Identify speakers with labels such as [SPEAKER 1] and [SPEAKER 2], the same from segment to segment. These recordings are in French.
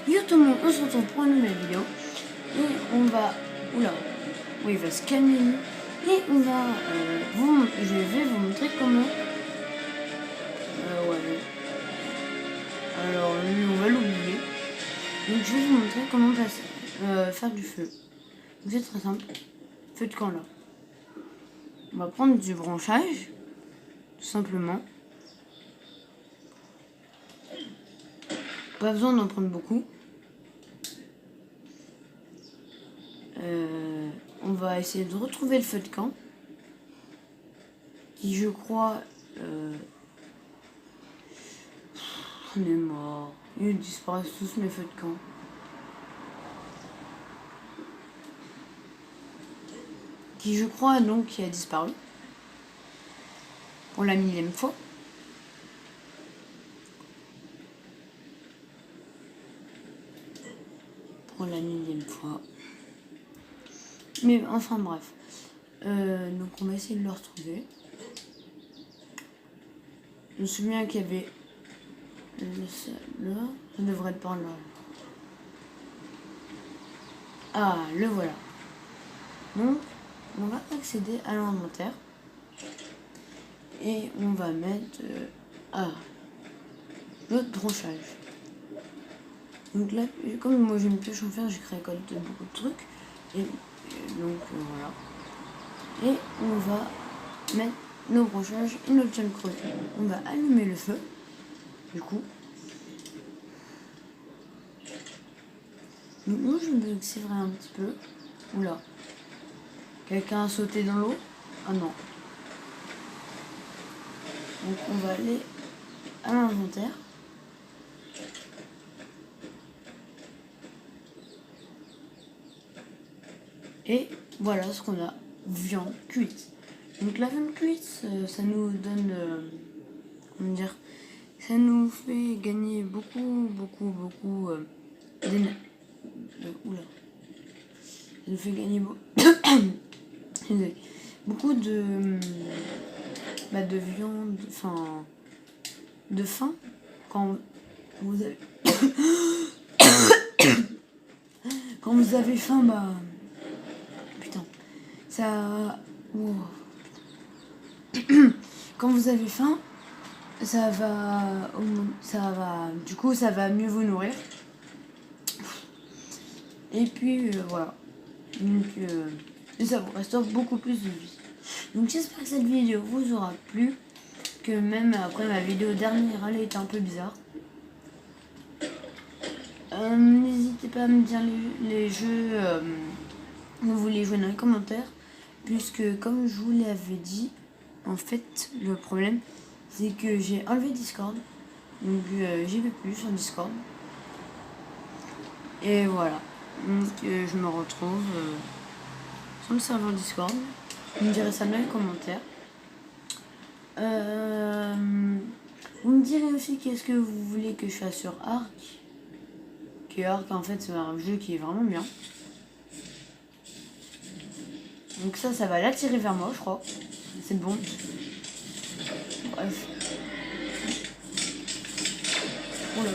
[SPEAKER 1] Yo tout le monde, on se retrouve pour une nouvelle vidéo. Et on va... Oula. Oui, il va se calmer. Et on va... je vais vous montrer comment... ouais. Alors, lui, on va l'oublier. Donc, je vais vous montrer comment faire du feu. Donc, c'est très simple. Feu de camp, là. On va prendre du branchage. Tout simplement. Pas besoin d'en prendre beaucoup. On va essayer de retrouver le feu de camp. Qui, je crois... on est mort. Ils disparaissent tous mes feux de camp. Qui, je crois, donc, qui a disparu. Pour la millième fois. Pour la millième fois. Mais enfin bref. Donc on va essayer de le retrouver. Je me souviens qu'il y avait là, ça devrait être par là. Ah, le voilà. Donc on va accéder à l'inventaire. Et on va mettre notre branchage. Donc là, comme moi j'ai une pioche en fer, j'ai récolté beaucoup de trucs. Et donc voilà. Et on va mettre nos branchages et notre chaîne creuse. On va allumer le feu. Du coup. Donc moi je me accélérer un petit peu. Oula. Quelqu'un a sauté dans l'eau? Ah non. Donc on va aller à l'inventaire. Et voilà ce qu'on a. Viande cuite. Donc la viande cuite, ça nous donne... comment dire? Ça nous fait gagner beaucoup d'énergie. Oula. Ça nous fait gagner beaucoup de viande, enfin... de faim. Quand vous avez... quand vous avez faim, bah... Putain. Ça... Wow. Quand vous avez faim, ça va... Du coup, ça va mieux vous nourrir. Et puis, voilà. Donc, et ça vous restaure beaucoup plus de vie. Donc, j'espère que cette vidéo vous aura plu. Que même après ma vidéo dernière, elle était un peu bizarre. N'hésitez pas à me dire les jeux que vous voulez jouer dans les commentaires. Puisque, comme je vous l'avais dit, en fait, le problème, c'est que j'ai enlevé Discord. Donc, j'y vais plus sur Discord. Et voilà. Donc, je me retrouve sur le serveur Discord. Vous me direz ça dans les commentaires. Vous me direz aussi qu'est-ce que vous voulez que je fasse sur Ark. Que Ark, en fait, c'est un jeu qui est vraiment bien. Donc ça va l'attirer vers moi, je crois. C'est bon. Bref. Oh là,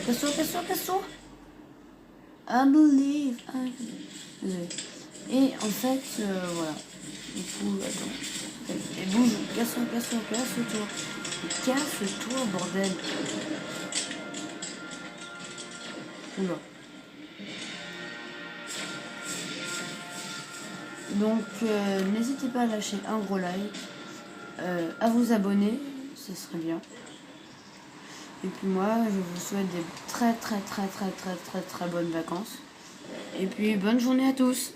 [SPEAKER 1] casse-toi. I believe. Désolé. Et en fait, voilà. Du coup, attends. Et bouge, casse-toi. Casse-toi, bordel. Oula. Donc, n'hésitez pas à lâcher un gros like, à vous abonner, ce serait bien. Et puis moi, je vous souhaite des très bonnes vacances. Et puis, bonne journée à tous.